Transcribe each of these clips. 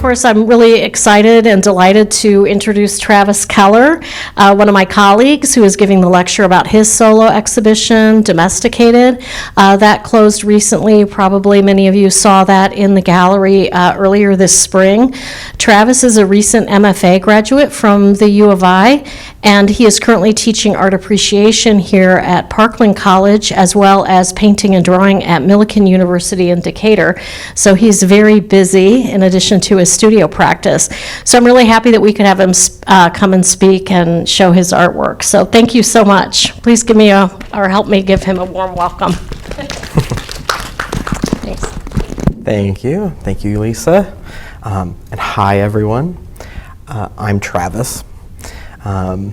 course, I'm really excited and delighted to introduce Travis Keller, one of my colleagues who is giving the lecture about his solo exhibition, Domesticated. That closed recently. Probably many of you saw that in the gallery earlier this spring. Travis is a recent MFA graduate from the U of I, and he is currently teaching art appreciation here at Parkland College, as well as painting and drawing at Millikan University in Decatur. So he's very busy in addition to his studio practice. So I'm really happy that we could have him come and speak and show his artwork. So thank you so much. Please give me or help me give him a warm welcome. Thanks. Thank you. Thank you, Lisa. And hi, everyone. I'm Travis. Yeah,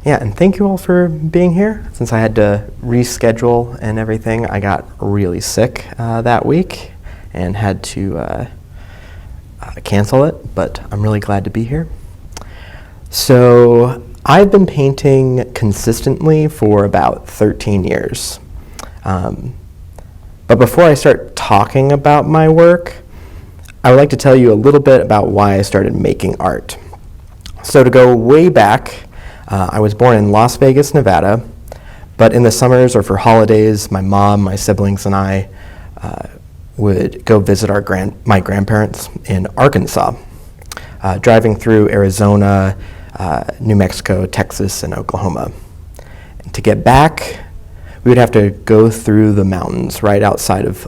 and thank you all for being here. Since I had to reschedule and everything, I got really sick that week and had to cancel it, but I'm really glad to be here. So I've been painting consistently for about 13 years. But before I start talking about my work, I would like to tell you a little bit about why I started making art. So to go way back, I was born in Las Vegas, Nevada, but in the summers or for holidays, my mom, my siblings, and I would go visit my grandparents in Arkansas, driving through Arizona, New Mexico, Texas, and Oklahoma. And to get back, we would have to go through the mountains right outside of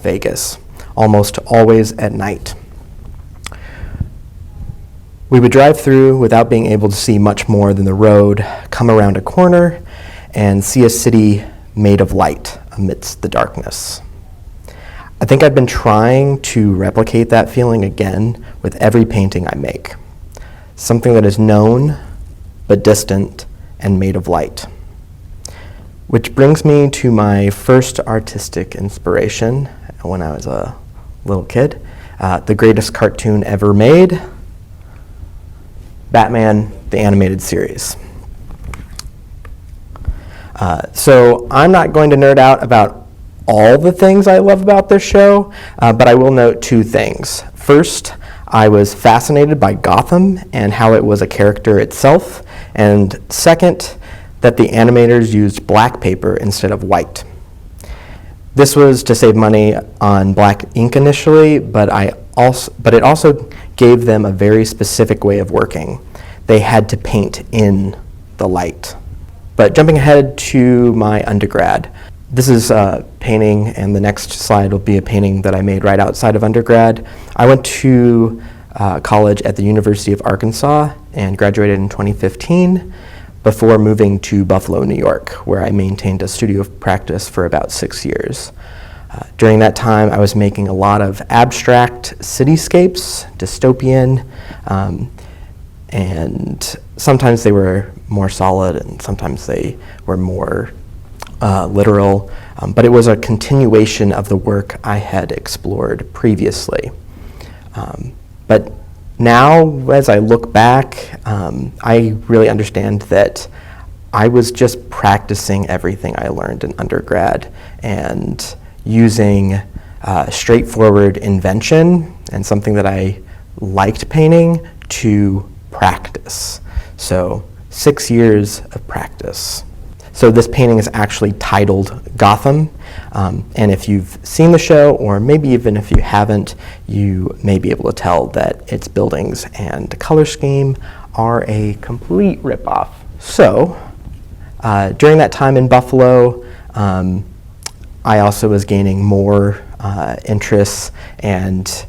Vegas, almost always at night. We would drive through without being able to see much more than the road, come around a corner, and see a city made of light amidst the darkness. I think I've been trying to replicate that feeling again with every painting I make. Something that is known, but distant, and made of light. Which brings me to my first artistic inspiration when I was a little kid, the greatest cartoon ever made, Batman, the animated series. So I'm not going to nerd out about all the things I love about this show, but I will note two things. First, I was fascinated by Gotham and how it was a character itself. And second, that the animators used black paper instead of white. This was to save money on black ink initially, but it also gave them a very specific way of working. They had to paint in the light. But jumping ahead to my undergrad, this is a painting, and the next slide will be a painting that I made right outside of undergrad. I went to college at the University of Arkansas and graduated in 2015 before moving to Buffalo, New York, where I maintained a studio of practice for about 6 years. During that time, I was making a lot of abstract cityscapes, dystopian, and sometimes they were more solid and sometimes they were more literal, but it was a continuation of the work I had explored previously. But now, as I look back, I really understand that I was just practicing everything I learned in undergrad and using straightforward invention and something that I liked painting to practice. So 6 years of practice. So this painting is actually titled Gotham, and if you've seen the show, or maybe even if you haven't, you may be able to tell that its buildings and color scheme are a complete ripoff. So during that time in Buffalo, I also was gaining more interests and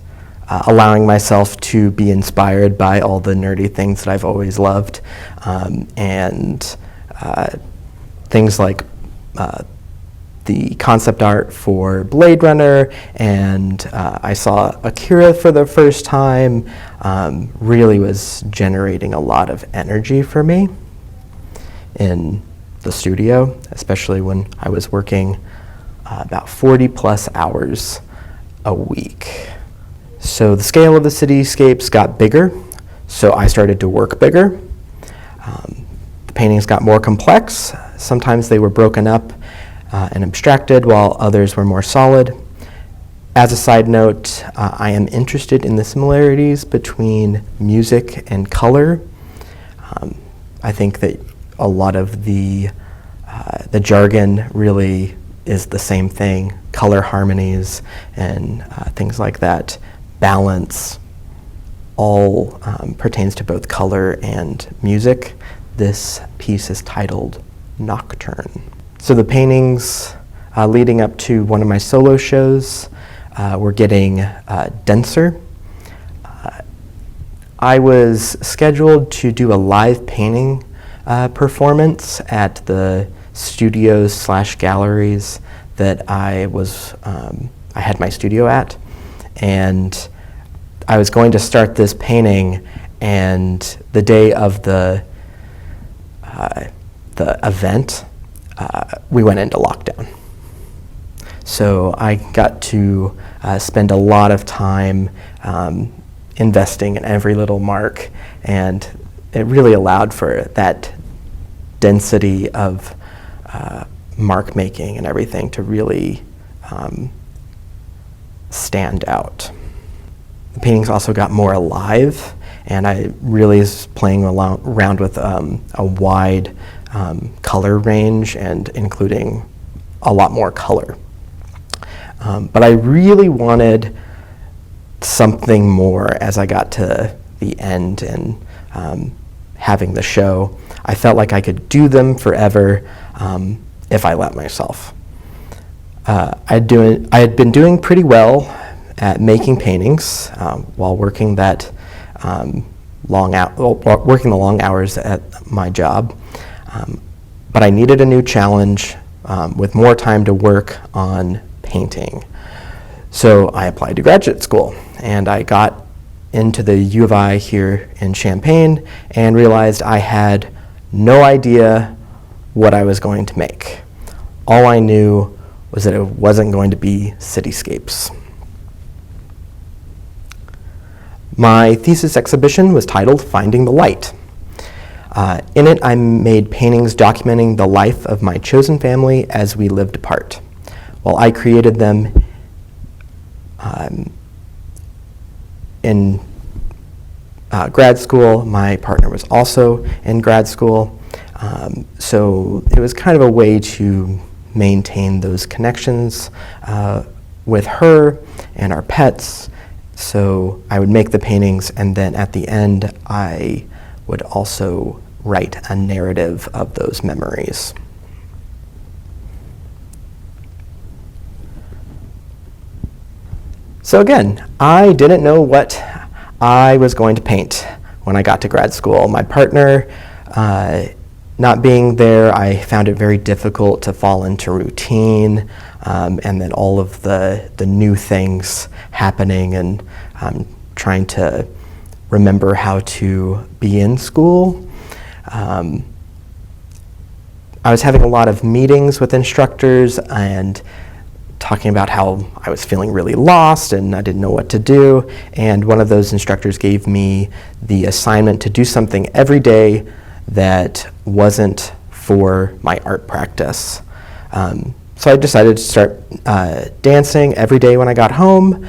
allowing myself to be inspired by all the nerdy things that I've always loved, and things like the concept art for Blade Runner, and I saw Akira for the first time. Really was generating a lot of energy for me in the studio, especially when I was working about 40 plus hours a week. So the scale of the cityscapes got bigger, so I started to work bigger. The paintings got more complex. Sometimes they were broken up and abstracted, while others were more solid. As a side note, I am interested in the similarities between music and color. I think that a lot of the jargon really is the same thing. Color harmonies and things like that, balance, all pertains to both color and music. This piece is titled Nocturne. So the paintings leading up to one of my solo shows were getting denser. I was scheduled to do a live painting performance at the studios / galleries that I had my studio at, and I was going to start this painting, and the day of the event, we went into lockdown. So I got to spend a lot of time investing in every little mark, and it really allowed for that density of mark making and everything to really stand out. The paintings also got more alive, and I really was playing around with a wide color range and including a lot more color. But I really wanted something more as I got to the end and having the show. I felt like I could do them forever if I let myself. I had been doing pretty well at making paintings while working working the long hours at my job, but I needed a new challenge with more time to work on painting. So I applied to graduate school, and I got into the U of I here in Champaign and realized I had no idea what I was going to make. All I knew was that it wasn't going to be cityscapes. My thesis exhibition was titled Finding the Light. In it, I made paintings documenting the life of my chosen family as we lived apart. While I created them in grad school, my partner was also in grad school, so it was kind of a way to maintain those connections with her and our pets. So I would make the paintings, and then at the end, I would also write a narrative of those memories. So again, I didn't know what I was going to paint when I got to grad school. My partner not being there, I found it very difficult to fall into routine, and then all of the new things happening, and trying to remember how to be in school. I was having a lot of meetings with instructors and talking about how I was feeling really lost and I didn't know what to do. And one of those instructors gave me the assignment to do something every day that wasn't for my art practice. So I decided to start dancing every day when I got home.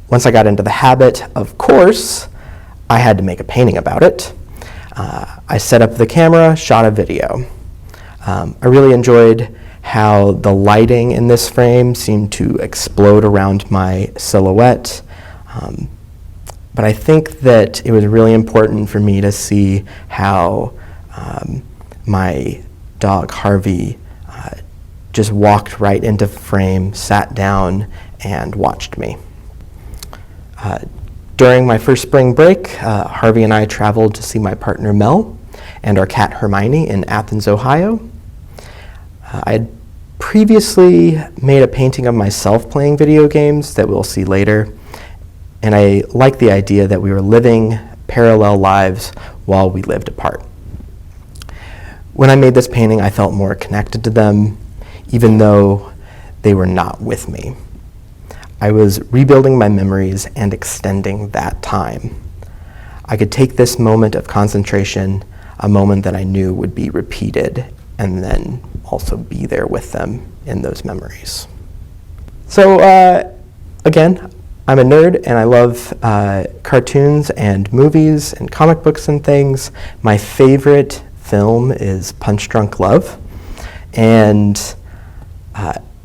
Once I got into the habit, of course, I had to make a painting about it. I set up the camera, shot a video. I really enjoyed how the lighting in this frame seemed to explode around my silhouette. But I think that it was really important for me to see how my dog Harvey just walked right into frame, sat down, and watched me. During my first spring break, Harvey and I traveled to see my partner Mel and our cat Hermione in Athens, Ohio. I had previously made a painting of myself playing video games that we'll see later, and I liked the idea that we were living parallel lives while we lived apart. When I made this painting, I felt more connected to them, even though they were not with me. I was rebuilding my memories and extending that time. I could take this moment of concentration, a moment that I knew would be repeated, and then also be there with them in those memories. So Again, I'm a nerd and I love cartoons and movies and comic books and things. My favorite film is Punch Drunk Love, and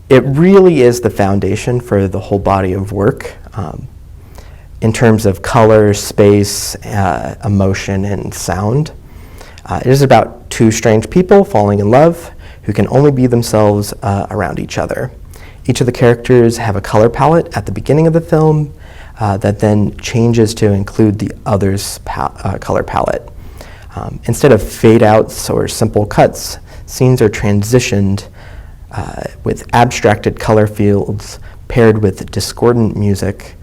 it really is the foundation for the whole body of work in terms of color, space, emotion, and sound. It is about two strange people falling in love who can only be themselves around each other. Each of the characters have a color palette at the beginning of the film that then changes to include the other's color palette. Instead of fade-outs or simple cuts, scenes are transitioned with abstracted color fields paired with discordant music.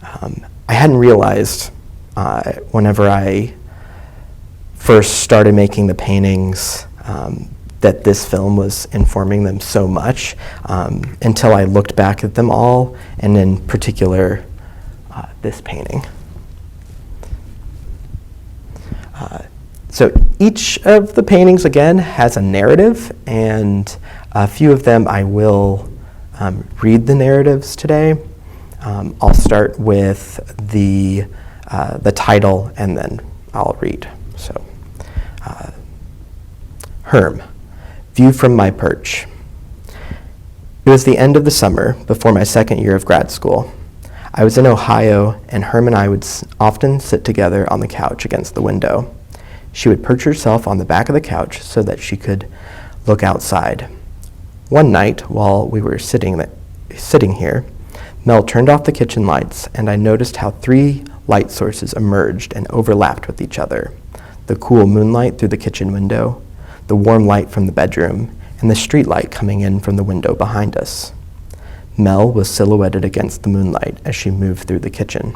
I hadn't realized whenever I first started making the paintings that this film was informing them so much until I looked back at them all, and in particular this painting. So each of the paintings, again, has a narrative, and a few of them I will read the narratives today. I'll start with the title, and then I'll read. So, Herm, view from my perch. It was the end of the summer, before my second year of grad school. I was in Ohio, and Herm and I would often sit together on the couch against the window. She would perch herself on the back of the couch so that she could look outside. One night, while we were sitting here, Mel turned off the kitchen lights, and I noticed how 3 light sources emerged and overlapped with each other. The cool moonlight through the kitchen window, the warm light from the bedroom, and the street light coming in from the window behind us. Mel was silhouetted against the moonlight as she moved through the kitchen.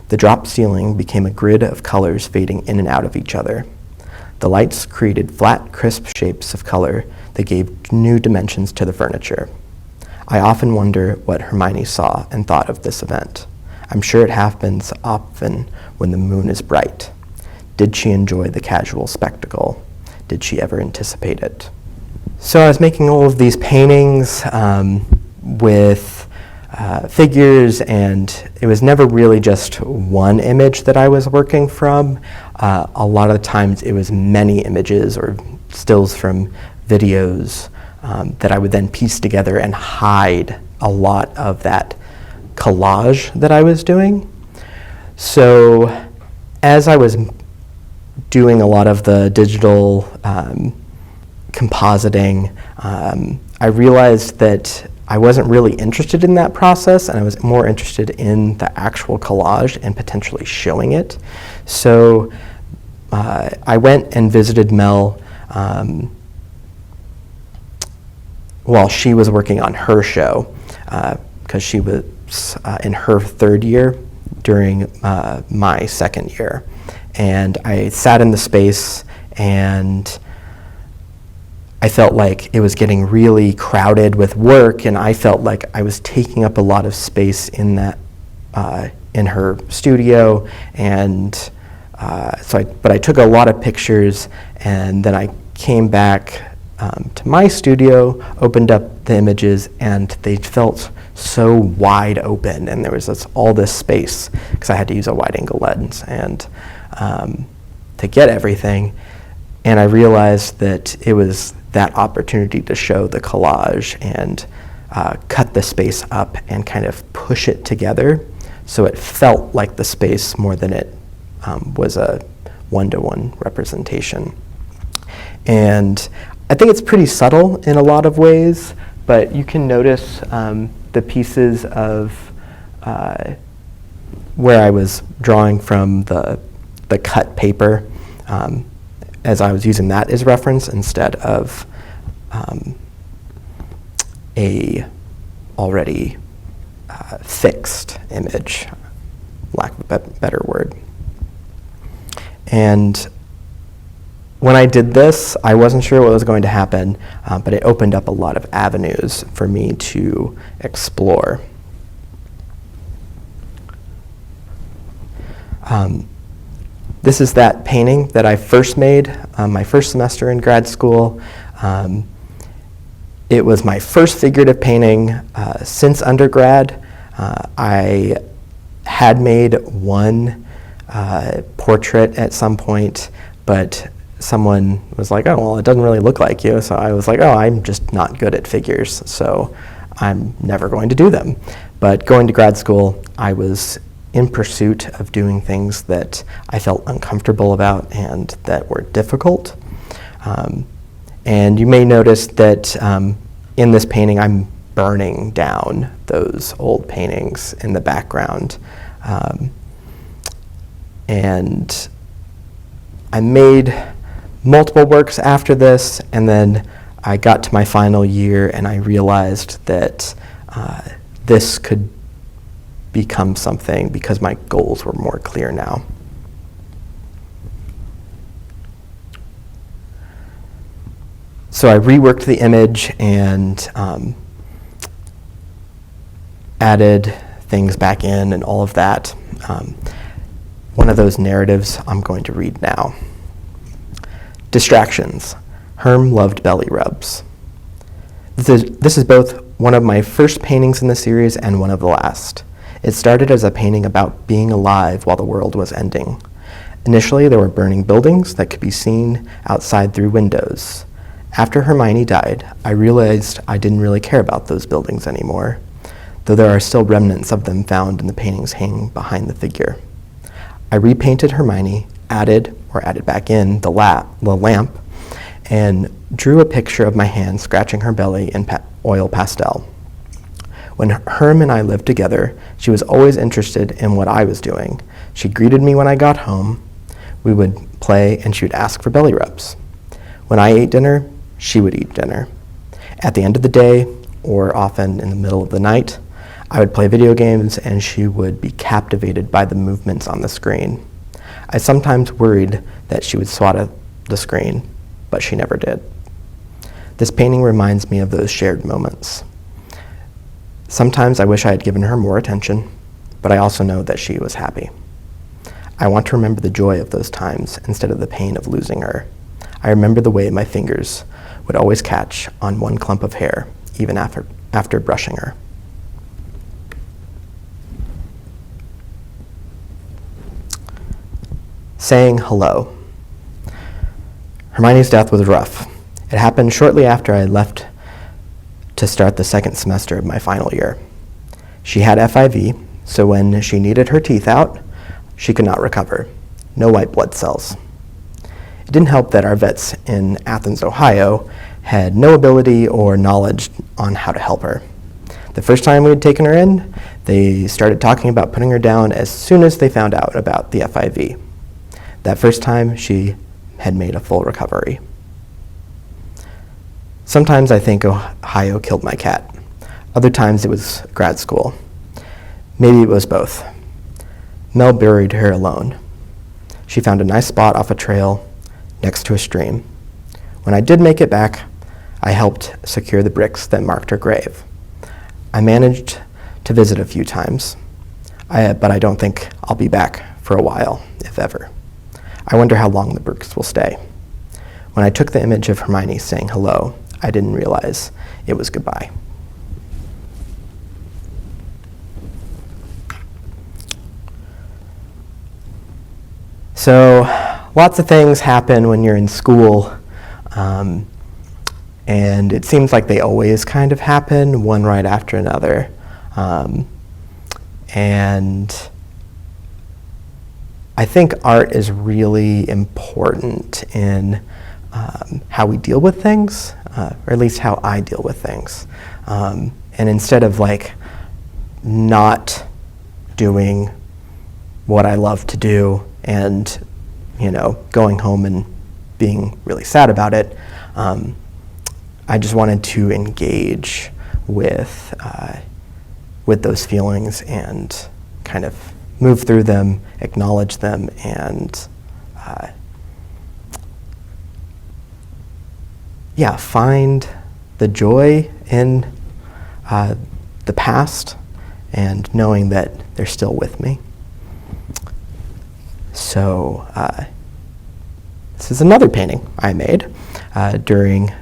The drop ceiling became a grid of colors fading in and out of each other. The lights created flat, crisp shapes of color that gave new dimensions to the furniture. I often wonder what Hermione saw and thought of this event. I'm sure it happens often when the moon is bright. Did she enjoy the casual spectacle? Did she ever anticipate it? So I was making all of these paintings with figures, and it was never really just one image that I was working from. A lot of the times it was many images or stills from videos that I would then piece together and hide a lot of that collage that I was doing. So as I was doing a lot of the digital compositing, I realized that I wasn't really interested in that process, and I was more interested in the actual collage and potentially showing it. So I went and visited Mel while she was working on her show, because she was in her 3rd year during my 2nd year. And I sat in the space, and I felt like it was getting really crowded with work, and I felt like I was taking up a lot of space in that in her studio, and but I took a lot of pictures, and then I came back to my studio, opened up the images, and they felt so wide open, and there was all this space because I had to use a wide-angle lens and to get everything. And I realized that it was that opportunity to show the collage and cut the space up and kind of push it together so it felt like the space more than it was a one-to-one representation. And I think it's pretty subtle in a lot of ways, but you can notice the pieces of where I was drawing from the cut paper, as I was using that as reference instead of a already fixed image, lack of a better word. And when I did this, I wasn't sure what was going to happen, but it opened up a lot of avenues for me to explore. This is that painting that I first made my first semester in grad school. It was my first figurative painting since undergrad. I had made one portrait at some point, but someone was like, oh, well, it doesn't really look like you. So I was like, oh, I'm just not good at figures, so I'm never going to do them. But going to grad school, I was in pursuit of doing things that I felt uncomfortable about and that were difficult. And you may notice that in this painting, I'm burning down those old paintings in the background. And I made multiple works after this, and then I got to my final year and I realized that this could become something because my goals were more clear now. So I reworked the image and added things back in and all of that. One of those narratives I'm going to read now. Distractions. Herm loved belly rubs. This is both one of my first paintings in the series and one of the last. It started as a painting about being alive while the world was ending. Initially, there were burning buildings that could be seen outside through windows. After Hermione died, I realized I didn't really care about those buildings anymore, though there are still remnants of them found in the paintings hanging behind the figure. I repainted Hermione, added back in the lamp, and drew a picture of my hand scratching her belly in oil pastel. When Herm and I lived together, she was always interested in what I was doing. She greeted me when I got home. We would play and she would ask for belly rubs. When I ate dinner, she would eat dinner. At the end of the day, or often in the middle of the night, I would play video games and she would be captivated by the movements on the screen. I sometimes worried that she would swat the screen, but she never did. This painting reminds me of those shared moments. Sometimes I wish I had given her more attention, but I also know that she was happy. I want to remember the joy of those times instead of the pain of losing her. I remember the way my fingers would always catch on one clump of hair, even after brushing her. Saying hello. Hermione's death was rough. It happened shortly after I left to start the second semester of my final year. She had FIV, so when she needed her teeth out, she could not recover. No white blood cells. It didn't help that our vets in Athens, Ohio, had no ability or knowledge on how to help her. The first time we had taken her in, they started talking about putting her down as soon as they found out about the FIV. That first time, she had made a full recovery. Sometimes I think Ohio killed my cat. Other times it was grad school. Maybe it was both. Mel buried her alone. She found a nice spot off a trail next to a stream. When I did make it back, I helped secure the bricks that marked her grave. I managed to visit a few times, but I don't think I'll be back for a while, if ever. I wonder how long the bricks will stay. When I took the image of Hermione saying hello, I didn't realize it was goodbye. So lots of things happen when you're in school, and it seems like they always kind of happen, one right after another. And I think art is really important in how we deal with things, or at least how I deal with things. And instead of like not doing what I love to do and, going home and being really sad about it, I just wanted to engage with those feelings and kind of move through them, acknowledge them, and find the joy in the past and knowing that they're still with me. So this is another painting I made during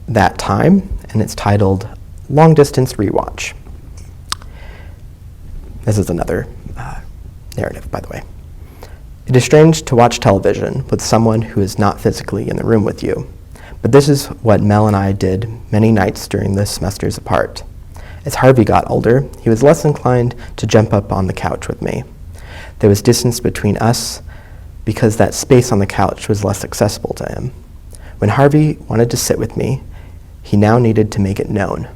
that time, and it's titled Long Distance Rewatch. This is another narrative, by the way. It is strange to watch television with someone who is not physically in the room with you, but this is what Mel and I did many nights during the semesters apart. As Harvey got older, he was less inclined to jump up on the couch with me. There was distance between us because that space on the couch was less accessible to him. When Harvey wanted to sit with me, he now needed to make it known.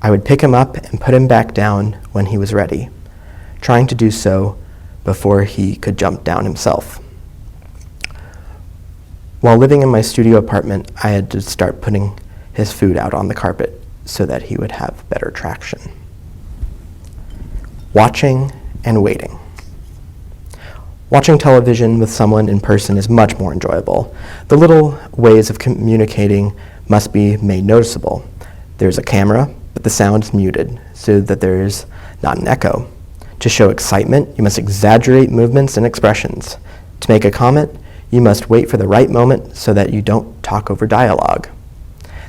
I would pick him up and put him back down when he was ready, trying to do so before he could jump down himself. While living in my studio apartment, I had to start putting his food out on the carpet so that he would have better traction. Watching and waiting. Watching television with someone in person is much more enjoyable. The little ways of communicating must be made noticeable. There's a camera, but the sound is muted so that there is not an echo. To show excitement, you must exaggerate movements and expressions. To make a comment, you must wait for the right moment so that you don't talk over dialogue.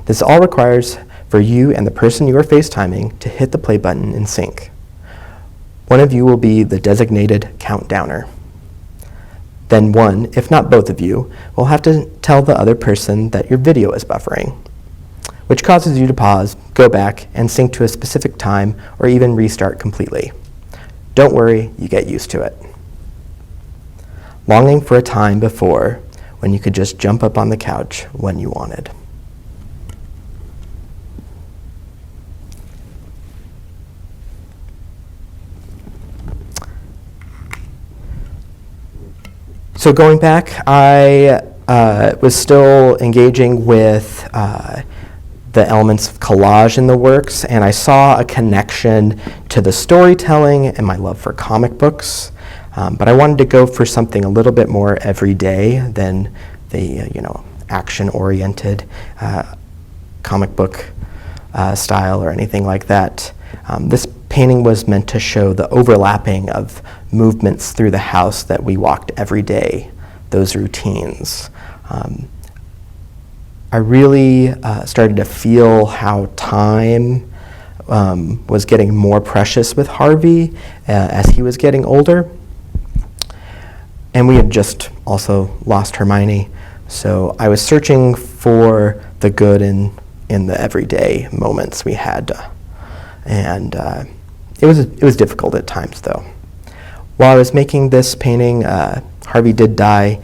This all requires for you and the person you are FaceTiming to hit the play button in sync. One of you will be the designated countdowner. Then one, if not both of you, will have to tell the other person that your video is buffering, which causes you to pause, go back, and sync to a specific time, or even restart completely. Don't worry, you get used to it. Longing for a time before when you could just jump up on the couch when you wanted. So going back, I was still engaging with the elements of collage in the works, and I saw a connection to the storytelling and my love for comic books. But I wanted to go for something a little bit more everyday than the action-oriented comic book style or anything like that. This painting was meant to show the overlapping of movements through the house that we walked every day, those routines. I really started to feel how time was getting more precious with Harvey as he was getting older. And we had just also lost Hermione, so I was searching for the good in the everyday moments we had. And it was difficult at times, though. While I was making this painting, Harvey did die,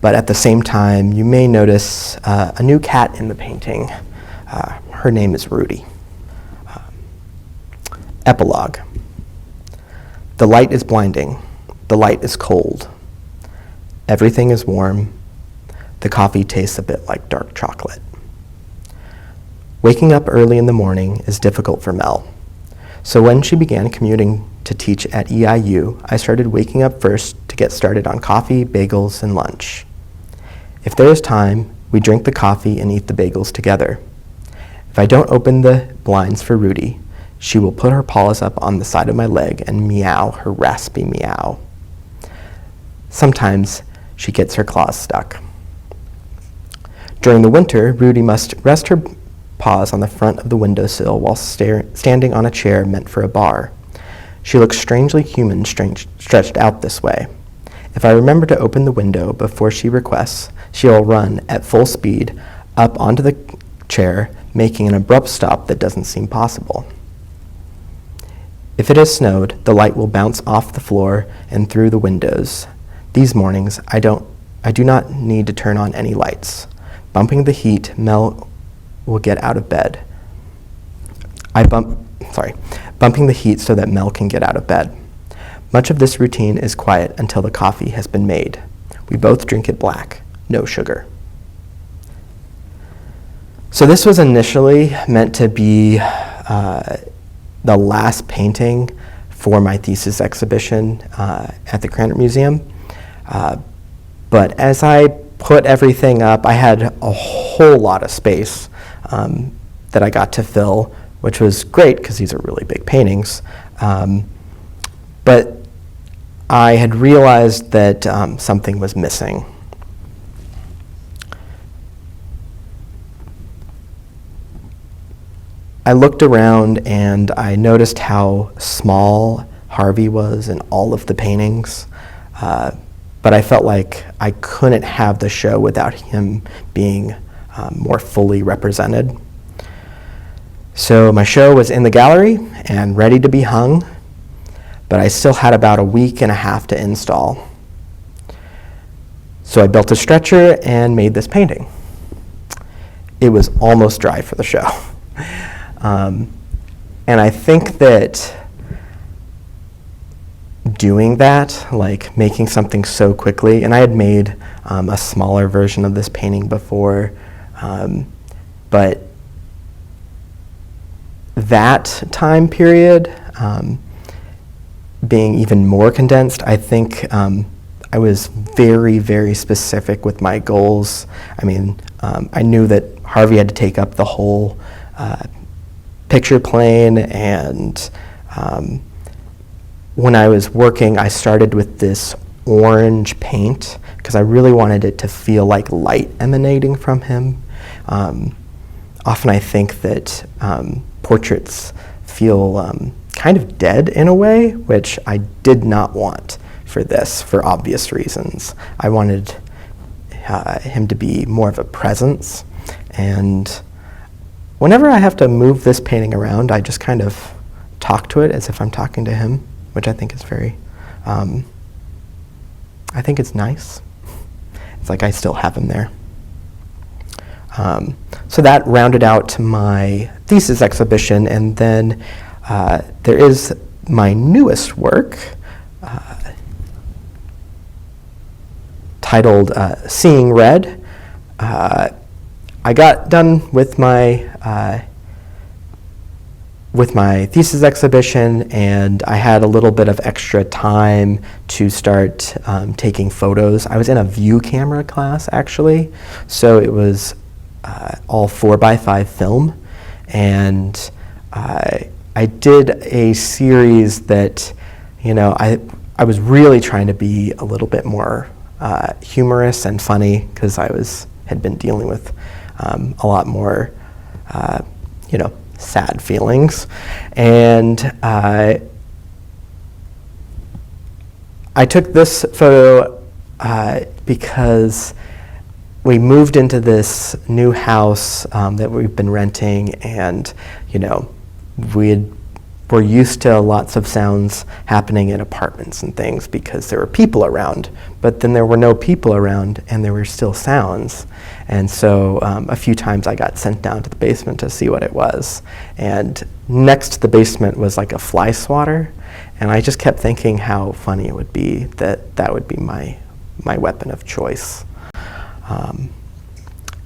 but at the same time, you may notice a new cat in the painting. Her name is Rudy. Epilogue. The light is blinding. The light is cold. Everything is warm. The coffee tastes a bit like dark chocolate. Waking up early in the morning is difficult for Mel. So when she began commuting to teach at EIU, I started waking up first to get started on coffee, bagels, and lunch. If there is time, we drink the coffee and eat the bagels together. If I don't open the blinds for Rudy, she will put her paws up on the side of my leg and meow her raspy meow. Sometimes she gets her claws stuck. During the winter, Rudy must rest her paws on the front of the windowsill while standing on a chair meant for a bar. She looks strangely human stretched out this way. If I remember to open the window before she requests, she'll run at full speed up onto the chair, making an abrupt stop that doesn't seem possible. If it has snowed, the light will bounce off the floor and through the windows. These mornings, I do not need to turn on any lights. Bumping the heat, Mel will get out of bed. Bumping the heat so that Mel can get out of bed. Much of this routine is quiet until the coffee has been made. We both drink it black, no sugar. So this was initially meant to be the last painting for my thesis exhibition at the Krannert Museum. But as I put everything up, I had a whole lot of space that I got to fill, which was great because these are really big paintings. But I had realized that something was missing. I looked around and I noticed how small Harvey was in all of the paintings, but I felt like I couldn't have the show without him being more fully represented. So my show was in the gallery and ready to be hung, but I still had about a week and a half to install. So I built a stretcher and made this painting. It was almost dry for the show. And I think that doing that, like making something so quickly, and I had made a smaller version of this painting before, but that time period being even more condensed, I think I was very, very specific with my goals. I mean, I knew that Harvey had to take up the whole picture plane, and when I was working, I started with this orange paint because I really wanted it to feel like light emanating from him. Often I think that portraits feel kind of dead in a way, which I did not want for this, for obvious reasons. I wanted him to be more of a presence, and whenever I have to move this painting around, I just kind of talk to it as if I'm talking to him, which I think is very, I think it's nice. It's like I still have him there. So that rounded out my thesis exhibition, and then there is my newest work titled Seeing Red. I got done with my thesis exhibition, and I had a little bit of extra time to start taking photos. I was in a view camera class, actually, so it was all 4x5 film, and I did a series that, you know, I was really trying to be a little bit more humorous and funny because had been dealing with a lot more, you know, sad feelings, and I took this photo because we moved into this new house that we've been renting, and you know, we're used to lots of sounds happening in apartments and things because there were people around, but then there were no people around and there were still sounds. And so a few times I got sent down to the basement to see what it was. And next to the basement was like a fly swatter, and I just kept thinking how funny it would be that would be my weapon of choice.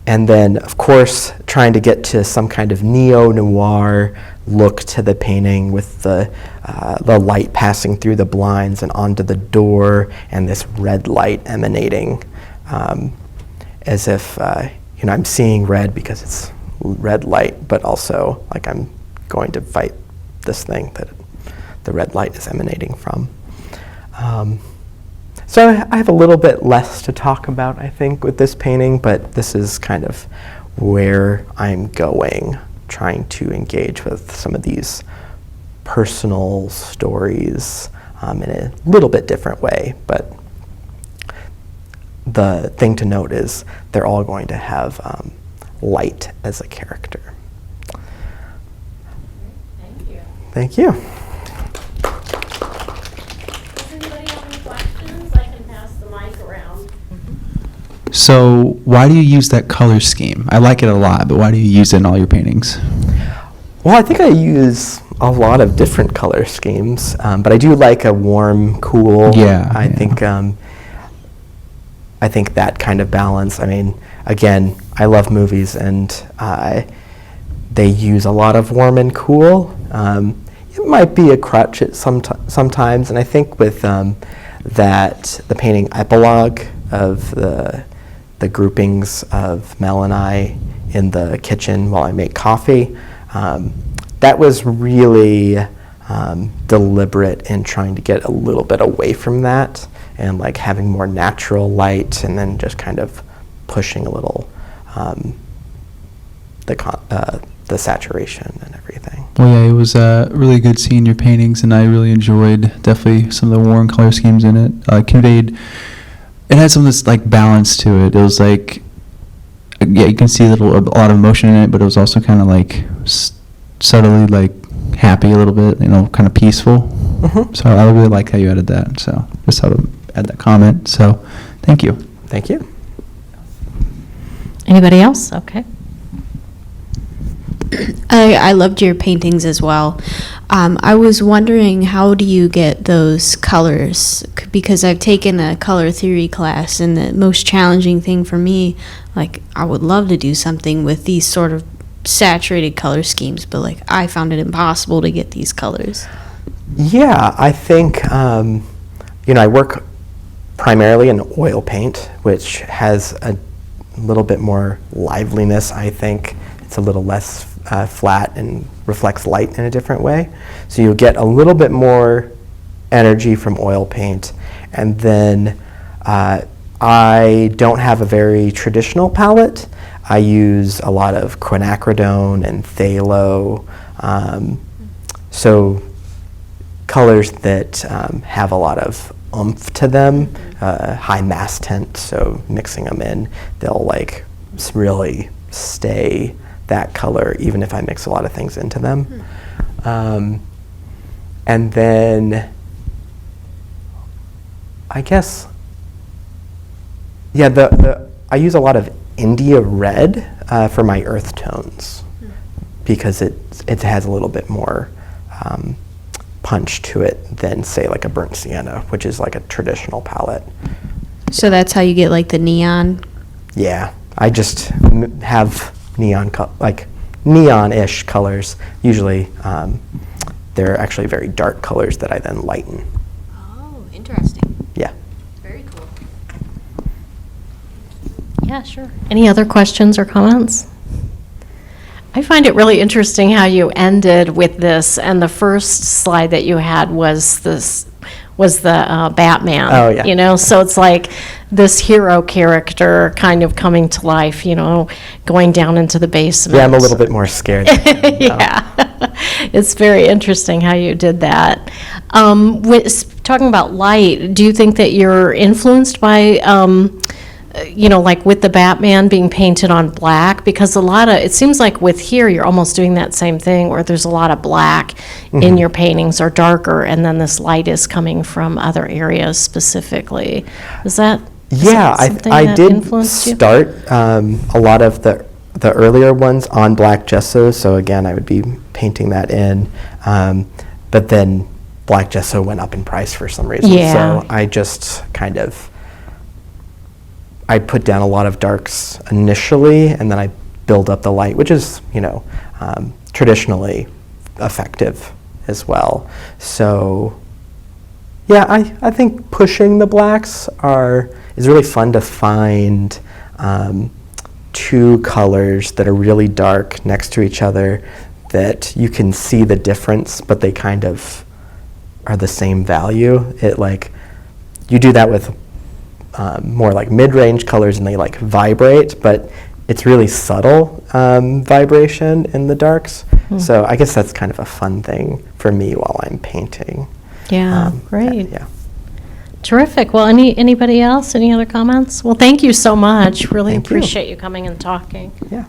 And then, of course, trying to get to some kind of neo-noir look to the painting with the light passing through the blinds and onto the door, and this red light emanating, as if you know, I'm seeing red because it's red light, but also like I'm going to fight this thing that the red light is emanating from. So I have a little bit less to talk about, I think, with this painting, but this is kind of where I'm going, trying to engage with some of these personal stories in a little bit different way. But the thing to note is they're all going to have light as a character. Thank you. Thank you. So why do you use that color scheme? I like it a lot, but why do you use it in all your paintings? Well, I think I use a lot of different color schemes, but I do like a warm, cool. Yeah. I think that kind of balance. I mean, again, I love movies, and they use a lot of warm and cool. It might be a crutch at sometimes, and I think with the painting Epilogue of the groupings of Mel and I in the kitchen while I make coffee, that was really deliberate in trying to get a little bit away from that and like having more natural light, and then just kind of pushing a little the the saturation and everything. Well, yeah, it was really good seeing your paintings, and I really enjoyed definitely some of the warm color schemes in it. Conveyed, it had some of this like balance to it. It was like, yeah, you can see a lot of emotion in it, but it was also kind of like subtly like happy a little bit, kind of peaceful. Mm-hmm. So I really like how you added that. So just thought to add that comment. So thank you. Thank you. Anybody else? Okay. I loved your paintings as well. I was wondering, how do you get those colors? Because I've taken a color theory class, and the most challenging thing for me, like, I would love to do something with these sort of saturated color schemes, but like, I found it impossible to get these colors. Yeah, I think, I work primarily in oil paint, which has a little bit more liveliness, I think. It's a little less flat and reflects light in a different way. So you'll get a little bit more energy from oil paint. And then I don't have a very traditional palette. I use a lot of quinacridone and phthalo. So colors that have a lot of oomph to them, high mass tint, so mixing them in, they'll like really stay that color even if I mix a lot of things into them. And then I guess, yeah, I use a lot of India red for my earth tones because it has a little bit more punch to it than, say, like a burnt sienna, which is like a traditional palette. So that's how you get like the neon. Yeah, I just have neon-ish colors. Usually, they're actually very dark colors that I then lighten. Oh, interesting. Yeah. Very cool. Yeah, sure. Any other questions or comments? I find it really interesting how you ended with this, and the first slide that you had was the Batman. Oh, yeah. So it's like this hero character kind of coming to life, going down into the basement. Yeah, I'm a little bit more scared. Yeah. It's very interesting how you did that. Talking about light, do you think that you're influenced by, like with the Batman being painted on black? Because it seems like with here, you're almost doing that same thing where there's a lot of black in your paintings or darker, and then this light is coming from other areas specifically. Is that something I that did influenced you? start a lot of the earlier ones on black gesso, so again, I would be painting that in. But then black gesso went up in price for some reason, Yeah. so I just kind of I put down a lot of darks initially, and then I build up the light, which is, traditionally effective as well. So, yeah, I think pushing the blacks is really fun to find two colors that are really dark next to each other that you can see the difference, but they kind of are the same value. You do that with more like mid-range colors, and they like vibrate, but it's really subtle vibration in the darks. So I guess that's kind of a fun thing for me while I'm painting. Yeah, great. Yeah. Terrific. Well, anybody else? Any other comments? Well, thank you so much. Really Thank you. appreciate you coming and talking. Yeah.